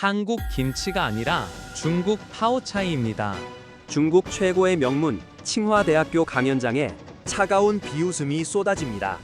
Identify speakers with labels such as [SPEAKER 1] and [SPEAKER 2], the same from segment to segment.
[SPEAKER 1] 한국 김치가 아니라 중국 파오차이입니다.
[SPEAKER 2] 중국 최고의 명문 칭화대학교 강연장에 차가운 비웃음이 쏟아집니다.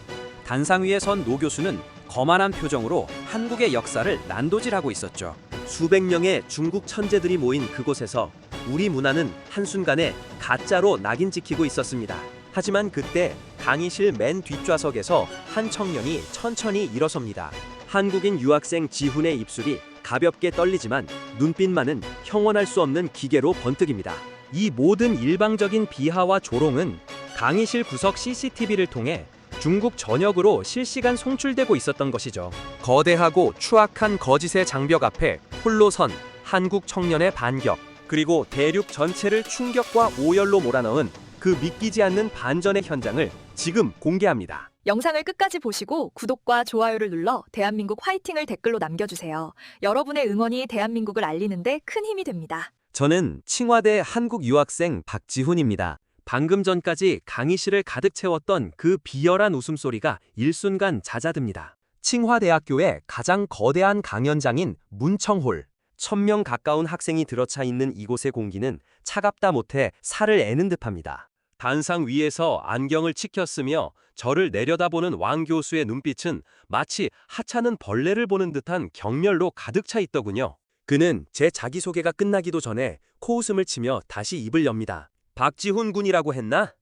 [SPEAKER 2] 단상 위에 선 노 교수는 거만한 표정으로 한국의 역사를 난도질하고 있었죠. 수백 명의 중국 천재들이 모인 그곳에서 우리 문화는 한순간에 가짜로 낙인 찍히고 있었습니다. 하지만 그때 강의실 맨 뒷좌석에서 한 청년이 천천히 일어섭니다. 한국인 유학생 지훈의 입술이 가볍게 떨리지만 눈빛만은 형언할 수 없는 기계로 번뜩입니다. 이 모든 일방적인 비하와 조롱은 강의실 구석 CCTV를 통해 중국 전역으로 실시간 송출되고 있었던 것이죠. 거대하고 추악한 거짓의 장벽 앞에 홀로 선 한국 청년의 반격, 그리고 대륙 전체를 충격과 오열로 몰아넣은 그 믿기지 않는 반전의 현장을 지금 공개합니다.
[SPEAKER 3] 영상을 끝까지 보시고 구독과 좋아요를 눌러 대한민국 화이팅을 댓글로 남겨주세요. 여러분의 응원이 대한민국을 알리는데 큰 힘이 됩니다.
[SPEAKER 2] 저는 칭화대 한국 유학생 박지훈입니다. 방금 전까지 강의실을 가득 채웠던 그 비열한 웃음소리가 일순간 잦아듭니다. 칭화대학교의 가장 거대한 강연장인 문청홀. 1000명 가까운 학생이 들어차 있는 이곳의 공기는 차갑다 못해 살을 애는 듯합니다. 단상 위에서 안경을 치켰으며 저를 내려다보는 왕 교수의 눈빛은 마치 하찮은 벌레를 보는 듯한 경멸로 가득 차 있더군요. 그는 제 자기소개가 끝나기도 전에 코웃음을 치며 다시 입을 엽니다. 박지훈 군이라고 했나?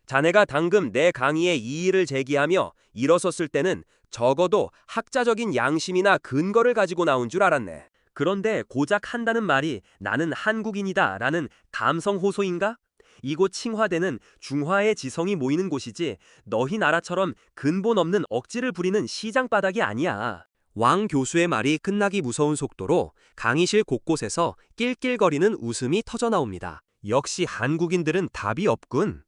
[SPEAKER 2] 자네가 방금 내 강의에 이의를 제기하며 일어섰을 때는 적어도 학자적인 양심이나 근거를 가지고 나온 줄 알았네. 그런데 고작 한다는 말이 나는 한국인이다 라는 감성 호소인가? 이곳 칭화대는 중화의 지성이 모이는 곳이지 너희 나라처럼 근본 없는 억지를 부리는 시장 바닥이 아니야. 왕 교수의 말이 끝나기 무서운 속도로 강의실 곳곳에서 낄낄거리는 웃음이 터져나옵니다. 역시 한국인들은 답이 없군.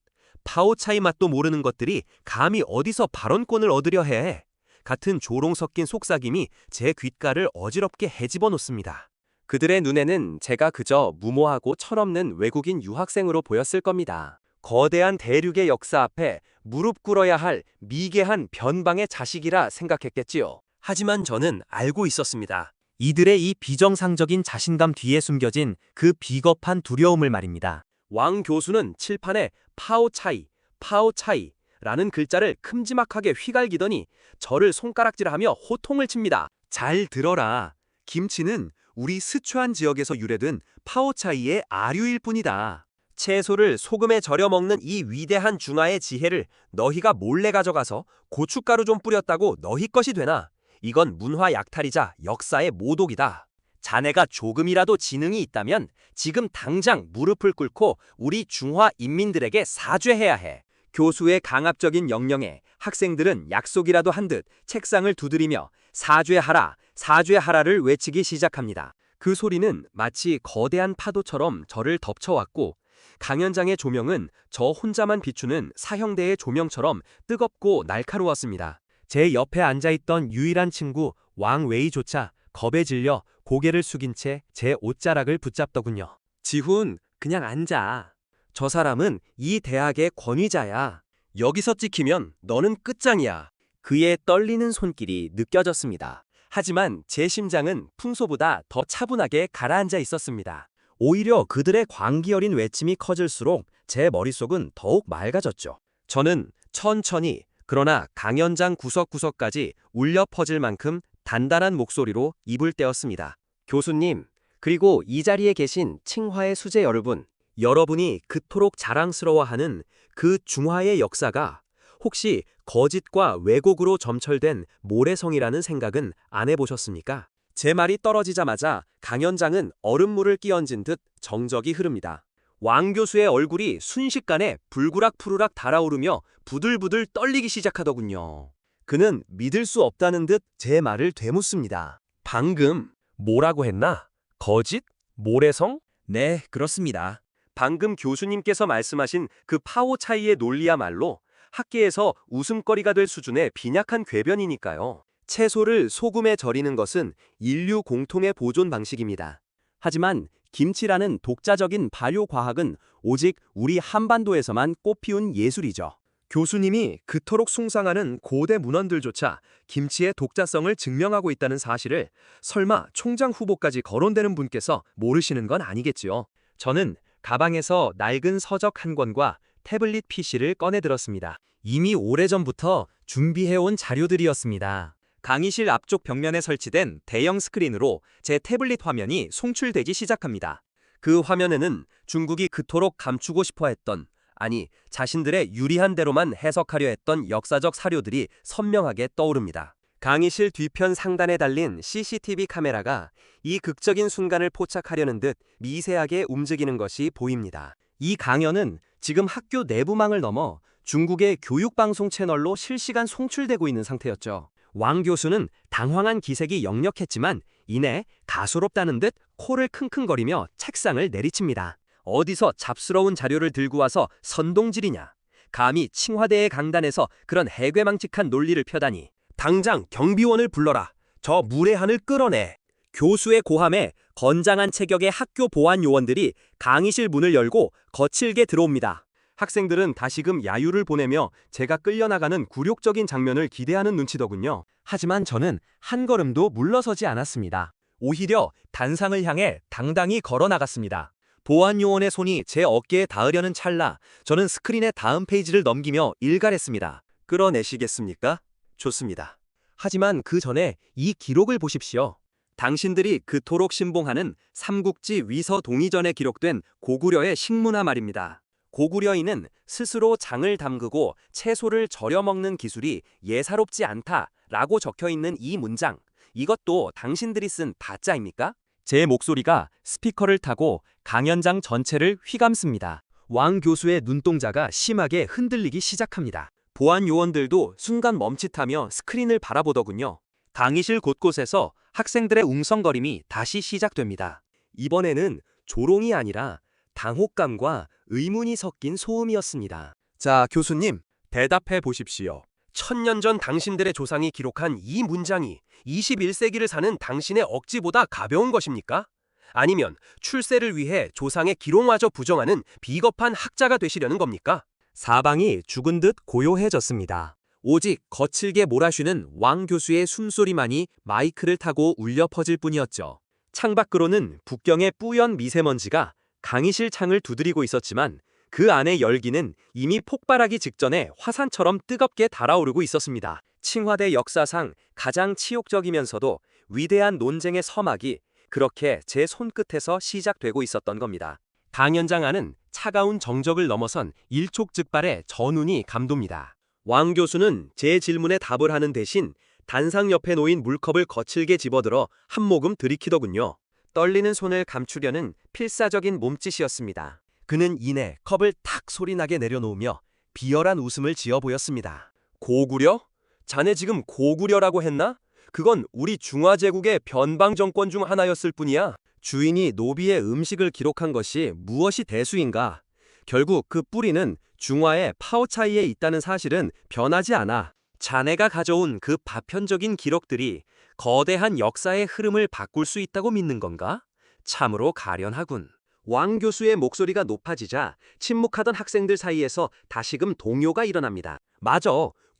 [SPEAKER 2] 파오차이 맛도 모르는 것들이 감히 어디서 발언권을 얻으려 해. 같은 조롱 섞인 속삭임이 제 귓가를 어지럽게 헤집어 놓습니다. 그들의 눈에는 제가 그저 무모하고 철없는 외국인 유학생으로 보였을 겁니다. 거대한 대륙의 역사 앞에 무릎 꿇어야 할 미개한 변방의 자식이라 생각했겠지요. 하지만 저는 알고 있었습니다. 이들의 이 비정상적인 자신감 뒤에 숨겨진 그 비겁한 두려움을 말입니다. 왕 교수는 칠판에 파오차이, 파오차이 라는 글자를 큼지막하게 휘갈기더니 저를 손가락질하며 호통을 칩니다. 잘 들어라. 김치는 우리 스촨 지역에서 유래된 파오차이의 아류일 뿐이다. 채소를 소금에 절여 먹는 이 위대한 중화의 지혜를 너희가 몰래 가져가서 고춧가루 좀 뿌렸다고 너희 것이 되나? 이건 문화 약탈이자 역사의 모독이다. 자네가 조금이라도 지능이 있다면 지금 당장 무릎을 꿇고 우리 중화 인민들에게 사죄해야 해. 교수의 강압적인 영령에 학생들은 약속이라도 한 듯 책상을 두드리며 사죄하라, 사죄하라를 외치기 시작합니다. 그 소리는 마치 거대한 파도처럼 저를 덮쳐왔고 강연장의 조명은 저 혼자만 비추는 사형대의 조명처럼 뜨겁고 날카로웠습니다. 제 옆에 앉아있던 유일한 친구 왕웨이조차 겁에 질려 고개를 숙인 채 제 옷자락을 붙잡더군요. 지훈, 그냥 앉아. 저 사람은 이 대학의 권위자야. 여기서 찍히면 너는 끝장이야. 그의 떨리는 손길이 느껴졌습니다. 하지만 제 심장은 풍소보다 더 차분하게 가라앉아 있었습니다. 오히려 그들의 광기 어린 외침이 커질수록 제 머릿속은 더욱 맑아졌죠. 저는 천천히 그러나 강연장 구석구석까지 울려 퍼질 만큼 단단한 목소리로 입을 떼었습니다. 교수님, 그리고 이 자리에 계신 칭화의 수재 여러분, 여러분이 그토록 자랑스러워하는 그 중화의 역사가 혹시 거짓과 왜곡으로 점철된 모래성이라는 생각은 안 해보셨습니까? 제 말이 떨어지자마자 강연장은 얼음물을 끼얹은 듯 정적이 흐릅니다. 왕 교수의 얼굴이 순식간에 불구락푸르락 달아오르며 부들부들 떨리기 시작하더군요. 그는 믿을 수 없다는 듯 제 말을 되묻습니다. 방금 뭐라고 했나? 거짓? 모래성? 네, 그렇습니다. 방금 교수님께서 말씀하신 그 파오차이의 논리야말로 학계에서 웃음거리가 될 수준의 빈약한 궤변이니까요. 채소를 소금에 절이는 것은 인류 공통의 보존 방식입니다. 하지만 김치라는 독자적인 발효 과학은 오직 우리 한반도에서만 꽃피운 예술이죠. 교수님이 그토록 숭상하는 고대 문헌들조차 김치의 독자성을 증명하고 있다는 사실을 설마 총장 후보까지 거론되는 분께서 모르시는 건 아니겠지요. 저는 가방에서 낡은 서적 한 권과 태블릿 PC를 꺼내들었습니다. 이미 오래전부터 준비해온 자료들이었습니다. 강의실 앞쪽 벽면에 설치된 대형 스크린으로 제 태블릿 화면이 송출되기 시작합니다. 그 화면에는 중국이 그토록 감추고 싶어 했던, 아니 자신들의 유리한 대로만 해석하려 했던 역사적 사료들이 선명하게 떠오릅니다. 강의실 뒤편 상단에 달린 CCTV 카메라가 이 극적인 순간을 포착하려는 듯 미세하게 움직이는 것이 보입니다. 이 강연은 지금 학교 내부망을 넘어 중국의 교육방송 채널로 실시간 송출되고 있는 상태였죠. 왕 교수는 당황한 기색이 역력했지만 이내 가소롭다는 듯 코를 킁킁거리며 책상을 내리칩니다. 어디서 잡스러운 자료를 들고 와서 선동질이냐. 감히 칭화대의 강단에서 그런 해괴망측한 논리를 펴다니. 당장 경비원을 불러라. 저 무례한을 끌어내. 교수의 고함에 건장한 체격의 학교 보안 요원들이 강의실 문을 열고 거칠게 들어옵니다. 학생들은 다시금 야유를 보내며 제가 끌려나가는 굴욕적인 장면을 기대하는 눈치더군요. 하지만 저는 한 걸음도 물러서지 않았습니다. 오히려 단상을 향해 당당히 걸어나갔습니다. 보안 요원의 손이 제 어깨에 닿으려는 찰나 저는 스크린의 다음 페이지를 넘기며 일갈했습니다. 끌어내시겠습니까? 좋습니다. 하지만 그 전에 이 기록을 보십시오. 당신들이 그토록 신봉하는 삼국지 위서 동의전에 기록된 고구려의 식문화 말입니다. 고구려인은 스스로 장을 담그고 채소를 절여 먹는 기술이 예사롭지 않다라고 적혀있는 이 문장, 이것도 당신들이 쓴 다짜입니까? 제 목소리가 스피커를 타고 강연장 전체를 휘감습니다. 왕 교수의 눈동자가 심하게 흔들리기 시작합니다. 보안 요원들도 순간 멈칫하며 스크린을 바라보더군요. 강의실 곳곳에서 학생들의 웅성거림이 다시 시작됩니다. 이번에는 조롱이 아니라 당혹감과 의문이 섞인 소음이었습니다. 자, 교수님, 대답해 보십시오. 1000년 전 당신들의 조상이 기록한 이 문장이 21세기를 사는 당신의 억지보다 가벼운 것입니까? 아니면 출세를 위해 조상의 기록마저 부정하는 비겁한 학자가 되시려는 겁니까? 사방이 죽은 듯 고요해졌습니다. 오직 거칠게 몰아쉬는 왕 교수의 숨소리만이 마이크를 타고 울려 퍼질 뿐이었죠. 창밖으로는 북경의 뿌연 미세먼지가 강의실 창을 두드리고 있었지만 그 안의 열기는 이미 폭발하기 직전에 화산처럼 뜨겁게 달아오르고 있었습니다. 칭화대 역사상 가장 치욕적이면서도 위대한 논쟁의 서막이 그렇게 제 손끝에서 시작되고 있었던 겁니다. 강연장 안은 차가운 정적을 넘어선 일촉즉발의 전운이 감돕니다. 왕 교수는 제 질문에 답을 하는 대신 단상 옆에 놓인 물컵을 거칠게 집어들어 한 모금 들이키더군요. 떨리는 손을 감추려는 필사적인 몸짓이었습니다. 그는 이내 컵을 탁 소리나게 내려놓으며 비열한 웃음을 지어 보였습니다. 고구려? 자네 지금 고구려라고 했나? 그건 우리 중화제국의 변방 정권 중 하나였을 뿐이야. 주인이 노비의 음식을 기록한 것이 무엇이 대수인가? 결국 그 뿌리는 중화의 파오차이에 있다는 사실은 변하지 않아. 자네가 가져온 그 파편적인 기록들이 거대한 역사의 흐름을 바꿀 수 있다고 믿는 건가? 참으로 가련하군. 왕 교수의 목소리가 높아지자 침묵하던 학생들 사이에서 다시금 동요가 일어납니다. 맞아.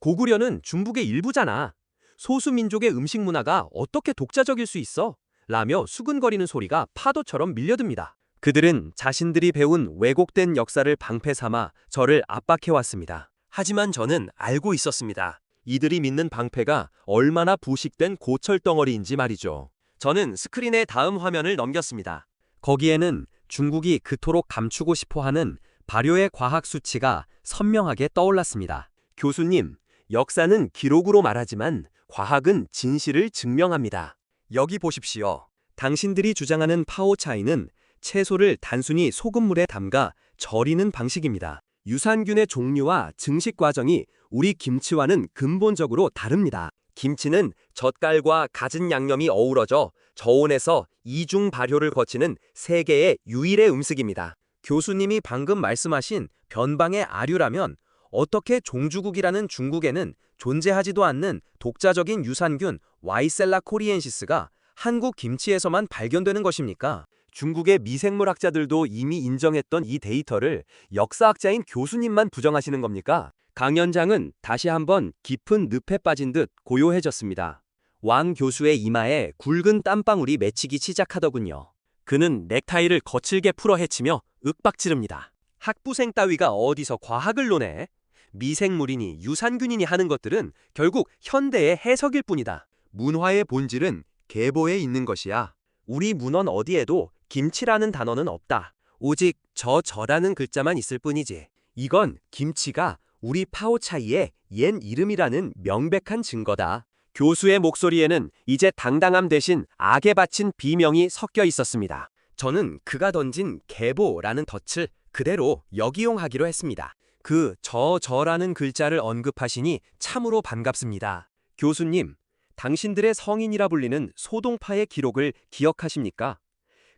[SPEAKER 2] 고구려는 중국의 일부잖아. 소수민족의 음식 문화가 어떻게 독자적일 수 있어? 라며 수근거리는 소리가 파도처럼 밀려듭니다. 그들은 자신들이 배운 왜곡된 역사를 방패 삼아 저를 압박해왔습니다. 하지만 저는 알고 있었습니다. 이들이 믿는 방패가 얼마나 부식된 고철덩어리인지 말이죠. 저는 스크린의 다음 화면을 넘겼습니다. 거기에는 중국이 그토록 감추고 싶어하는 발효의 과학 수치가 선명하게 떠올랐습니다. 교수님, 역사는 기록으로 말하지만 과학은 진실을 증명합니다. 여기 보십시오. 당신들이 주장하는 파오차이는 채소를 단순히 소금물에 담가 절이는 방식입니다. 유산균의 종류와 증식 과정이 우리 김치와는 근본적으로 다릅니다. 김치는 젓갈과 갖은 양념이 어우러져 저온에서 이중 발효를 거치는 세계의 유일의 음식입니다. 교수님이 방금 말씀하신 변방의 아류라면 어떻게 종주국이라는 중국에는 존재하지도 않는 독자적인 유산균 와이셀라 코리엔시스가 한국 김치에서만 발견되는 것입니까? 중국의 미생물학자들도 이미 인정했던 이 데이터를 역사학자인 교수님만 부정하시는 겁니까? 강연장은 다시 한번 깊은 늪에 빠진 듯 고요해졌습니다. 왕 교수의 이마에 굵은 땀방울이 맺히기 시작하더군요. 그는 넥타이를 거칠게 풀어 헤치며 윽박지릅니다. 학부생 따위가 어디서 과학을 논해? 미생물이니 유산균이니 하는 것들은 결국 현대의 해석일 뿐이다. 문화의 본질은 계보에 있는 것이야. 우리 문헌 어디에도 김치라는 단어는 없다. 오직 저라는 글자만 있을 뿐이지. 이건 김치가 우리 파오차이의 옛 이름이라는 명백한 증거다. 교수의 목소리에는 이제 당당함 대신 악에 바친 비명이 섞여 있었습니다. 저는 그가 던진 계보라는 덫을 그대로 역이용하기로 했습니다. 그 저라는 글자를 언급하시니 참으로 반갑습니다. 교수님, 당신들의 성인이라 불리는 소동파의 기록을 기억하십니까?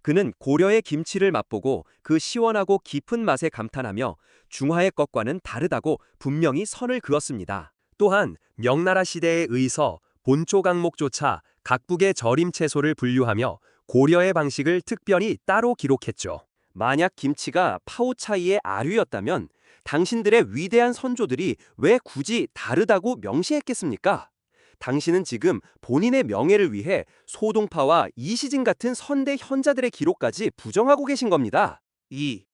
[SPEAKER 2] 그는 고려의 김치를 맛보고 그 시원하고 깊은 맛에 감탄하며 중화의 것과는 다르다고 분명히 선을 그었습니다. 또한 명나라 시대의 의서, 본초 강목조차 각국의 절임 채소를 분류하며 고려의 방식을 특별히 따로 기록했죠. 만약 김치가 파오차이의 아류였다면 당신들의 위대한 선조들이 왜 굳이 다르다고 명시했겠습니까? 당신은 지금 본인의 명예를 위해 소동파와 이시진 같은 선대 현자들의 기록까지 부정하고 계신 겁니다. 이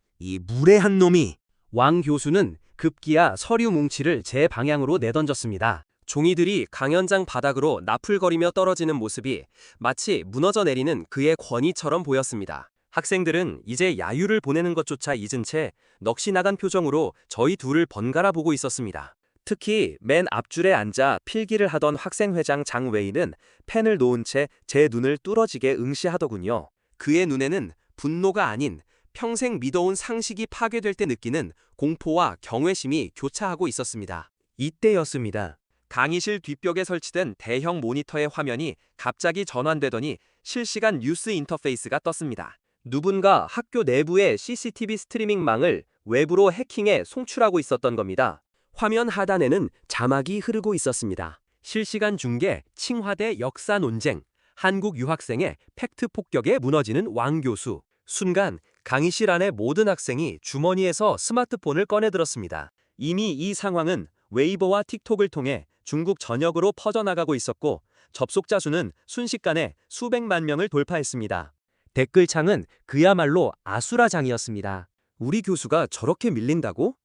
[SPEAKER 2] 무례한 놈이! 왕 교수는 급기야 서류 뭉치를 제 방향으로 내던졌습니다. 종이들이 강연장 바닥으로 나풀거리며 떨어지는 모습이 마치 무너져 내리는 그의 권위처럼 보였습니다. 학생들은 이제 야유를 보내는 것조차 잊은 채 넋이 나간 표정으로 저희 둘을 번갈아 보고 있었습니다. 특히 맨 앞줄에 앉아 필기를 하던 학생회장 장웨이는 펜을 놓은 채 제 눈을 뚫어지게 응시하더군요. 그의 눈에는 분노가 아닌 평생 믿어온 상식이 파괴될 때 느끼는 공포와 경외심이 교차하고 있었습니다. 이때였습니다. 강의실 뒷벽에 설치된 대형 모니터의 화면이 갑자기 전환되더니 실시간 뉴스 인터페이스가 떴습니다. 누군가 학교 내부의 CCTV 스트리밍망을 외부로 해킹해 송출하고 있었던 겁니다. 화면 하단에는 자막이 흐르고 있었습니다. 실시간 중계, 칭화대 역사 논쟁, 한국 유학생의 팩트 폭격에 무너지는 왕 교수. 순간 강의실 안의 모든 학생이 주머니에서 스마트폰을 꺼내들었습니다. 이미 이 상황은 웨이버와 틱톡을 통해 중국 전역으로 퍼져나가고 있었고 접속자 수는 순식간에 수백만 명을 돌파했습니다. 댓글창은 그야말로 아수라장이었습니다. 우리 교수가 저렇게 밀린다고?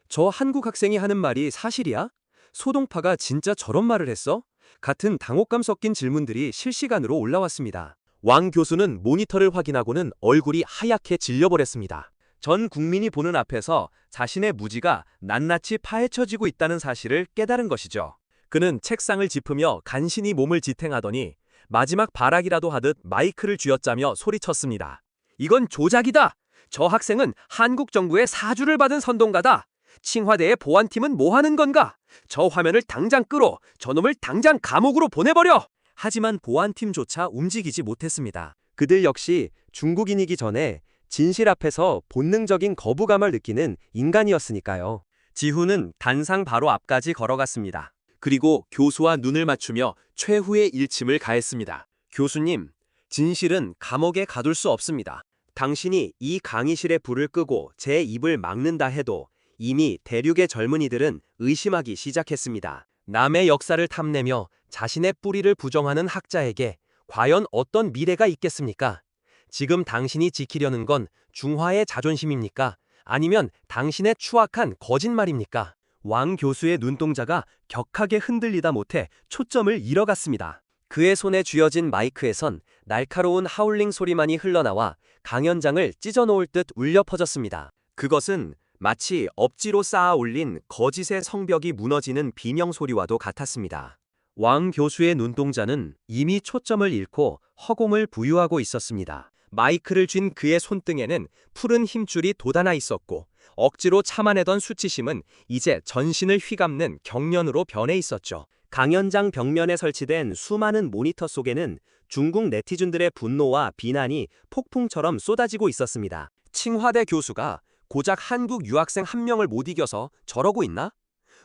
[SPEAKER 2] 저 한국 학생이 하는 말이 사실이야? 소동파가 진짜 저런 말을 했어? 같은 당혹감 섞인 질문들이 실시간으로 올라왔습니다. 왕 교수는 모니터를 확인하고는 얼굴이 하얗게 질려버렸습니다. 전 국민이 보는 앞에서 자신의 무지가 낱낱이 파헤쳐지고 있다는 사실을 깨달은 것이죠. 그는 책상을 짚으며 간신히 몸을 지탱하더니 마지막 발악이라도 하듯 마이크를 쥐어짜며 소리쳤습니다. 이건 조작이다! 저 학생은 한국 정부의 사주를 받은 선동가다! 칭화대의 보안팀은 뭐 하는 건가? 저 화면을 당장 끌어! 저놈을 당장 감옥으로 보내버려! 하지만 보안팀조차 움직이지 못했습니다. 그들 역시 중국인이기 전에 진실 앞에서 본능적인 거부감을 느끼는 인간이었으니까요. 지훈은 단상 바로 앞까지 걸어갔습니다. 그리고 교수와 눈을 맞추며 최후의 일침을 가했습니다. 교수님, 진실은 감옥에 가둘 수 없습니다. 당신이 이 강의실의 불을 끄고 제 입을 막는다 해도 이미 대륙의 젊은이들은 의심하기 시작했습니다. 남의 역사를 탐내며 자신의 뿌리를 부정하는 학자에게 과연 어떤 미래가 있겠습니까? 지금 당신이 지키려는 건 중화의 자존심입니까? 아니면 당신의 추악한 거짓말입니까? 왕 교수의 눈동자가 격하게 흔들리다 못해 초점을 잃어갔습니다. 그의 손에 쥐어진 마이크에선 날카로운 하울링 소리만이 흘러나와 강연장을 찢어놓을 듯 울려 퍼졌습니다. 그것은 마치 억지로 쌓아 올린 거짓의 성벽이 무너지는 비명 소리와도 같았습니다. 왕 교수의 눈동자는 이미 초점을 잃고 허공을 부유하고 있었습니다. 마이크를 쥔 그의 손등에는 푸른 힘줄이 돋아나 있었고 억지로 참아내던 수치심은 이제 전신을 휘감는 경련으로 변해 있었죠. 강연장 벽면에 설치된 수많은 모니터 속에는 중국 네티즌들의 분노와 비난이 폭풍처럼 쏟아지고 있었습니다. 칭화대 교수가 고작 한국 유학생 한 명을 못 이겨서 저러고 있나?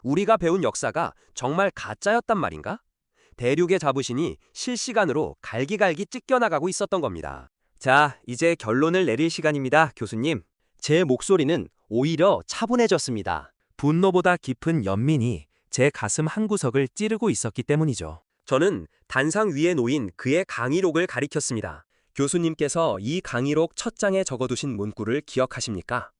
[SPEAKER 2] 우리가 배운 역사가 정말 가짜였단 말인가? 대륙의 자부심이 실시간으로 갈기갈기 찢겨나가고 있었던 겁니다. 자, 이제 결론을 내릴 시간입니다, 교수님. 제 목소리는 오히려 차분해졌습니다. 분노보다 깊은 연민이 제 가슴 한구석을 찌르고 있었기 때문이죠. 저는 단상 위에 놓인 그의 강의록을 가리켰습니다. 교수님께서 이 강의록 첫 장에 적어두신 문구를 기억하십니까?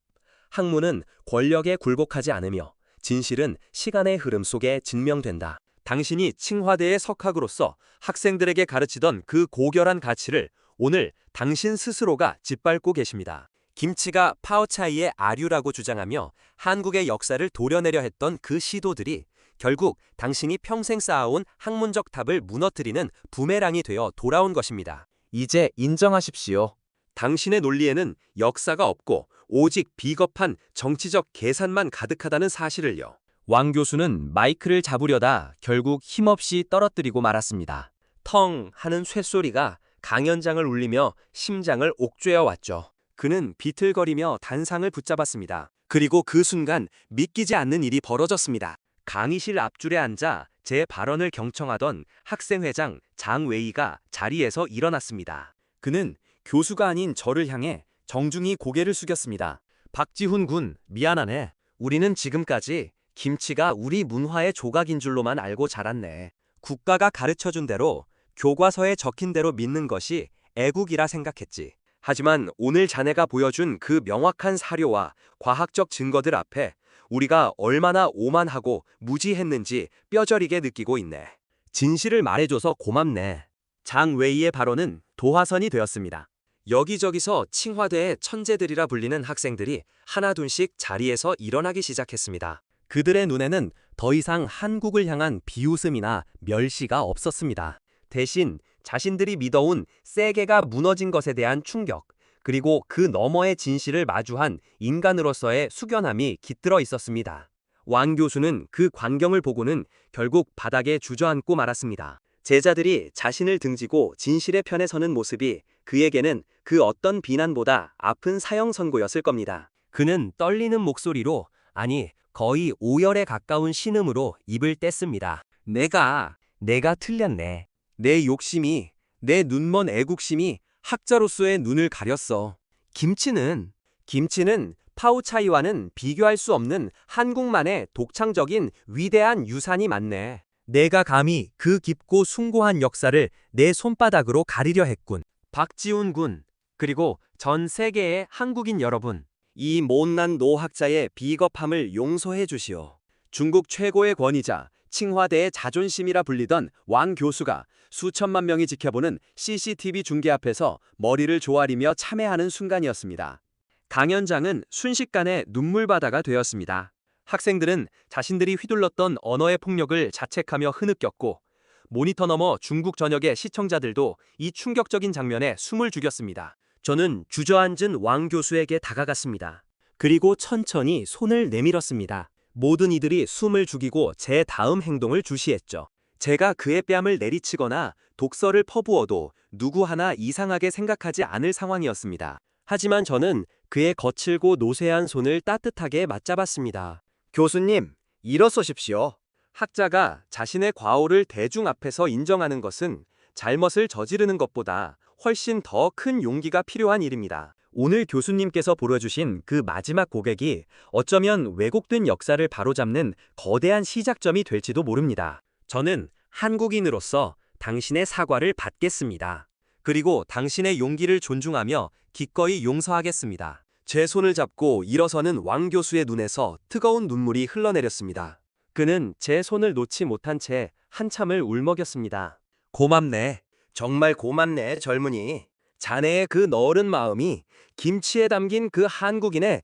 [SPEAKER 2] 학문은 권력에 굴복하지 않으며 진실은 시간의 흐름 속에 증명된다. 당신이 칭화대의 석학으로서 학생들에게 가르치던 그 고결한 가치를 오늘 당신 스스로가 짓밟고 계십니다. 김치가 파오차이의 아류라고 주장하며 한국의 역사를 도려내려 했던 그 시도들이 결국 당신이 평생 쌓아온 학문적 탑을 무너뜨리는 부메랑이 되어 돌아온 것입니다. 이제 인정하십시오. 당신의 논리에는 역사가 없고 오직 비겁한 정치적 계산만 가득하다는 사실을요. 왕 교수는 마이크를 잡으려다 결국 힘없이 떨어뜨리고 말았습니다. 텅 하는 쇳소리가 강연장을 울리며 심장을 옥죄어 왔죠. 그는 비틀거리며 단상을 붙잡았습니다. 그리고 그 순간 믿기지 않는 일이 벌어졌습니다. 강의실 앞줄에 앉아 제 발언을 경청하던 학생회장 장웨이가 자리에서 일어났습니다. 그는 교수가 아닌 저를 향해 정중히 고개를 숙였습니다. 박지훈 군, 미안하네. 우리는 지금까지 김치가 우리 문화의 조각인 줄로만 알고 자랐네. 국가가 가르쳐준 대로 교과서에 적힌 대로 믿는 것이 애국이라 생각했지. 하지만 오늘 자네가 보여준 그 명확한 사료와 과학적 증거들 앞에 우리가 얼마나 오만하고 무지했는지 뼈저리게 느끼고 있네. 진실을 말해줘서 고맙네. 장웨이의 발언은 도화선이 되었습니다. 여기저기서 칭화대의 천재들이라 불리는 학생들이 하나둘씩 자리에서 일어나기 시작했습니다. 그들의 눈에는 더 이상 한국을 향한 비웃음이나 멸시가 없었습니다. 대신 자신들이 믿어온 세계가 무너진 것에 대한 충격, 그리고 그 너머의 진실을 마주한 인간으로서의 숙연함이 깃들어 있었습니다. 왕 교수는 그 광경을 보고는 결국 바닥에 주저앉고 말았습니다. 제자들이 자신을 등지고 진실의 편에 서는 모습이 그에게는 그 어떤 비난보다 아픈 사형 선고였을 겁니다. 그는 떨리는 목소리로, 아니 거의 오열에 가까운 신음으로 입을 뗐습니다. 내가 틀렸네. 내 욕심이, 내 눈먼 애국심이 학자로서의 눈을 가렸어. 김치는 파오차이와는 비교할 수 없는 한국만의 독창적인 위대한 유산이 많네. 내가 감히 그 깊고 숭고한 역사를 내 손바닥으로 가리려 했군. 박지훈 군, 그리고 전 세계의 한국인 여러분, 이 못난 노학자의 비겁함을 용서해 주시오. 중국 최고의 권위자, 칭화대의 자존심이라 불리던 왕 교수가 수천만 명이 지켜보는 CCTV 중계 앞에서 머리를 조아리며 참회하는 순간이었습니다. 강연장은 순식간에 눈물바다가 되었습니다. 학생들은 자신들이 휘둘렀던 언어의 폭력을 자책하며 흐느꼈고, 모니터 너머 중국 전역의 시청자들도 이 충격적인 장면에 숨을 죽였습니다. 저는 주저앉은 왕 교수에게 다가갔습니다. 그리고 천천히 손을 내밀었습니다. 모든 이들이 숨을 죽이고 제 다음 행동을 주시했죠. 제가 그의 뺨을 내리치거나 독서를 퍼부어도 누구 하나 이상하게 생각하지 않을 상황이었습니다. 하지만 저는 그의 거칠고 노쇠한 손을 따뜻하게 맞잡았습니다. 교수님, 일어서십시오. 학자가 자신의 과오를 대중 앞에서 인정하는 것은 잘못을 저지르는 것보다 훨씬 더 큰 용기가 필요한 일입니다. 오늘 교수님께서 보여주신 그 마지막 고백이 어쩌면 왜곡된 역사를 바로잡는 거대한 시작점이 될지도 모릅니다. 저는 한국인으로서 당신의 사과를 받겠습니다. 그리고 당신의 용기를 존중하며 기꺼이 용서하겠습니다. 제 손을 잡고 일어서는 왕 교수의 눈에서 뜨거운 눈물이 흘러내렸습니다. 그는 제 손을 놓지 못한 채 한참을 울먹였습니다. 고맙네. 정말 고맙네, 젊은이. 자네의 그 너른 마음이 김치에 담긴 그 한국인의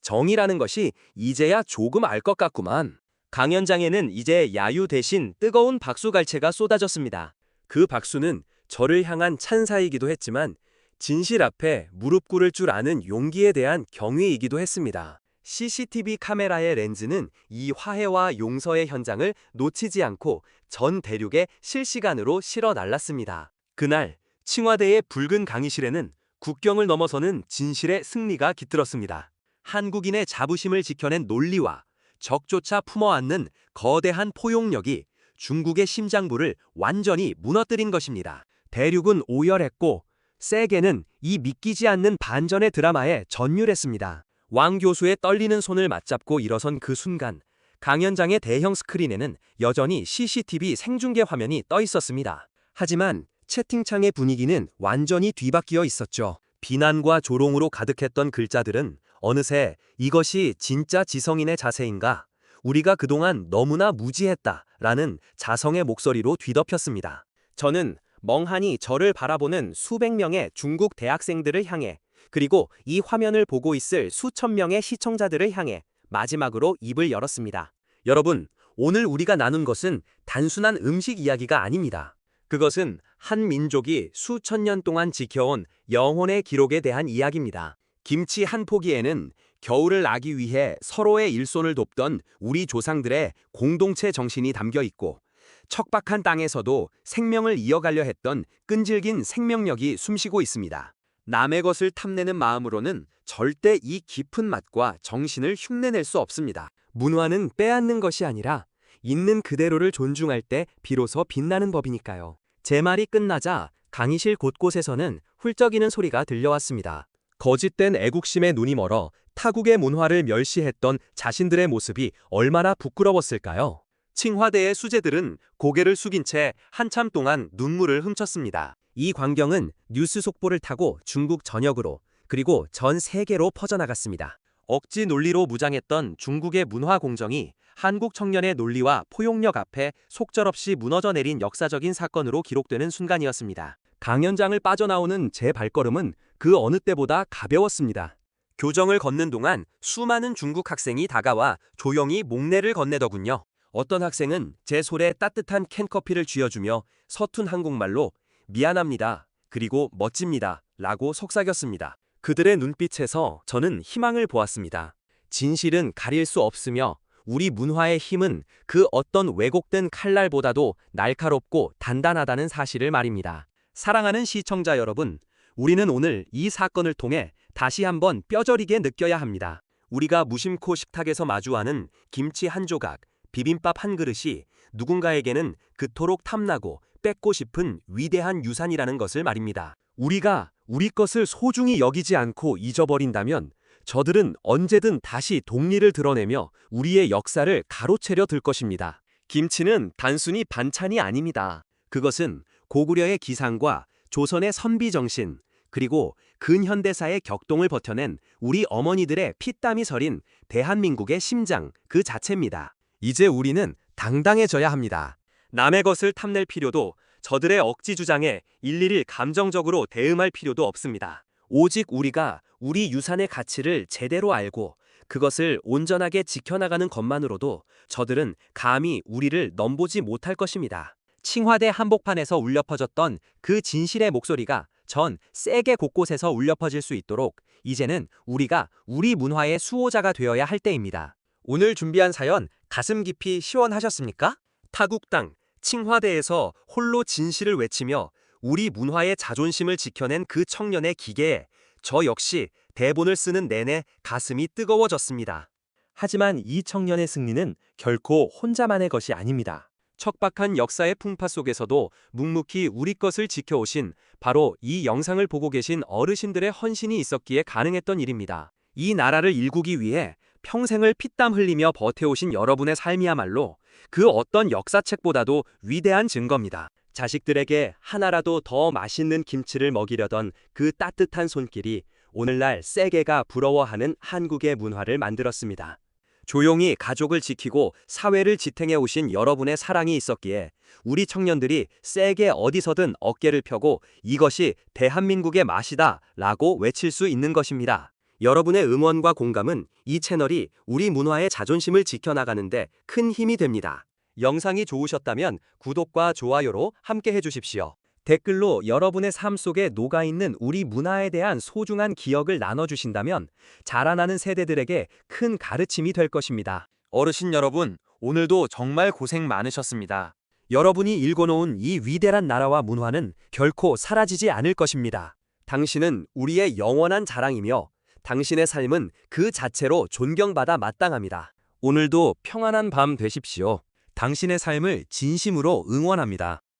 [SPEAKER 2] 정이라는 것이 이제야 조금 알 것 같구만. 강연장에는 이제 야유 대신 뜨거운 박수갈채가 쏟아졌습니다. 그 박수는 저를 향한 찬사이기도 했지만 진실 앞에 무릎 꿇을 줄 아는 용기에 대한 경의이기도 했습니다. CCTV 카메라의 렌즈는 이 화해와 용서의 현장을 놓치지 않고 전 대륙에 실시간으로 실어 날랐습니다. 그날 칭화대의 붉은 강의실에는 국경을 넘어서는 진실의 승리가 깃들었습니다. 한국인의 자부심을 지켜낸 논리와 적조차 품어안는 거대한 포용력이 중국의 심장부를 완전히 무너뜨린 것입니다. 대륙은 오열했고 세계는 이 믿기지 않는 반전의 드라마에 전율했습니다. 왕 교수의 떨리는 손을 맞잡고 일어선 그 순간 강연장의 대형 스크린에는 여전히 CCTV 생중계 화면이 떠 있었습니다. 하지만 채팅창의 분위기는 완전히 뒤바뀌어 있었죠. 비난과 조롱으로 가득했던 글자들은 어느새 이것이 진짜 지성인의 자세인가? 우리가 그동안 너무나 무지했다라는 자성의 목소리로 뒤덮였습니다. 저는 멍하니 저를 바라보는 수백 명의 중국 대학생들을 향해 그리고 이 화면을 보고 있을 수천 명의 시청자들을 향해 마지막으로 입을 열었습니다. 여러분, 오늘 우리가 나눈 것은 단순한 음식 이야기가 아닙니다. 그것은 한 민족이 수천 년 동안 지켜온 영혼의 기록에 대한 이야기입니다. 김치 한 포기에는 겨울을 나기 위해 서로의 일손을 돕던 우리 조상들의 공동체 정신이 담겨 있고 척박한 땅에서도 생명을 이어가려 했던 끈질긴 생명력이 숨쉬고 있습니다. 남의 것을 탐내는 마음으로는 절대 이 깊은 맛과 정신을 흉내낼 수 없습니다. 문화는 빼앗는 것이 아니라 있는 그대로를 존중할 때 비로소 빛나는 법이니까요. 제 말이 끝나자 강의실 곳곳에서는 훌쩍이는 소리가 들려왔습니다. 거짓된 애국심에 눈이 멀어 타국의 문화를 멸시했던 자신들의 모습이 얼마나 부끄러웠을까요? 칭화대의 수재들은 고개를 숙인 채 한참 동안 눈물을 훔쳤습니다. 이 광경은 뉴스 속보를 타고 중국 전역으로 그리고 전 세계로 퍼져나갔습니다. 억지 논리로 무장했던 중국의 문화 공정이 한국 청년의 논리와 포용력 앞에 속절없이 무너져 내린 역사적인 사건으로 기록되는 순간이었습니다. 강연장을 빠져나오는 제 발걸음은 그 어느 때보다 가벼웠습니다. 교정을 걷는 동안 수많은 중국 학생이 다가와 조용히 목례를 건네더군요. 어떤 학생은 제 손에 따뜻한 캔커피를 쥐어주며 서툰 한국말로 미안합니다. 그리고 멋집니다. 라고 속삭였습니다. 그들의 눈빛에서 저는 희망을 보았습니다. 진실은 가릴 수 없으며 우리 문화의 힘은 그 어떤 왜곡된 칼날보다도 날카롭고 단단하다는 사실을 말입니다. 사랑하는 시청자 여러분, 우리는 오늘 이 사건을 통해 다시 한번 뼈저리게 느껴야 합니다. 우리가 무심코 식탁에서 마주하는 김치 한 조각, 비빔밥 한 그릇이 누군가에게는 그토록 탐나고 뺏고 싶은 위대한 유산이라는 것을 말입니다. 우리가 우리 것을 소중히 여기지 않고 잊어버린다면 저들은 언제든 다시 독리를 드러내며 우리의 역사를 가로채려 들 것입니다. 김치는 단순히 반찬이 아닙니다. 그것은 고구려의 기상과 조선의 선비 정신, 그리고 근현대사의 격동을 버텨낸 우리 어머니들의 피땀이 서린 대한민국의 심장 그 자체입니다. 이제 우리는 당당해져야 합니다. 남의 것을 탐낼 필요도 저들의 억지 주장에 일일이 감정적으로 대응할 필요도 없습니다. 오직 우리가 우리 유산의 가치를 제대로 알고 그것을 온전하게 지켜나가는 것만으로도 저들은 감히 우리를 넘보지 못할 것입니다. 칭화대 한복판에서 울려 퍼졌던 그 진실의 목소리가 전 세계 곳곳에서 울려 퍼질 수 있도록 이제는 우리가 우리 문화의 수호자가 되어야 할 때입니다. 오늘 준비한 사연 가슴 깊이 시원하셨습니까? 타국 땅 칭화대에서 홀로 진실을 외치며 우리 문화의 자존심을 지켜낸 그 청년의 기계에 저 역시 대본을 쓰는 내내 가슴이 뜨거워졌습니다. 하지만 이 청년의 승리는 결코 혼자만의 것이 아닙니다. 척박한 역사의 풍파 속에서도 묵묵히 우리 것을 지켜오신 바로 이 영상을 보고 계신 어르신들의 헌신이 있었기에 가능했던 일입니다. 이 나라를 일구기 위해 평생을 피땀 흘리며 버텨오신 여러분의 삶이야말로 그 어떤 역사책보다도 위대한 증거입니다. 자식들에게 하나라도 더 맛있는 김치를 먹이려던 그 따뜻한 손길이 오늘날 세계가 부러워하는 한국의 문화를 만들었습니다. 조용히 가족을 지키고 사회를 지탱해 오신 여러분의 사랑이 있었기에 우리 청년들이 세계 어디서든 어깨를 펴고 이것이 대한민국의 맛이다 라고 외칠 수 있는 것입니다. 여러분의 응원과 공감은 이 채널이 우리 문화의 자존심을 지켜나가는데 큰 힘이 됩니다. 영상이 좋으셨다면 구독과 좋아요로 함께 해주십시오. 댓글로 여러분의 삶 속에 녹아있는 우리 문화에 대한 소중한 기억을 나눠주신다면 자라나는 세대들에게 큰 가르침이 될 것입니다. 어르신 여러분, 오늘도 정말 고생 많으셨습니다. 여러분이 읽어놓은 이 위대한 나라와 문화는 결코 사라지지 않을 것입니다. 당신은 우리의 영원한 자랑이며 당신의 삶은 그 자체로 존경받아 마땅합니다. 오늘도 평안한 밤 되십시오. 당신의 삶을 진심으로 응원합니다.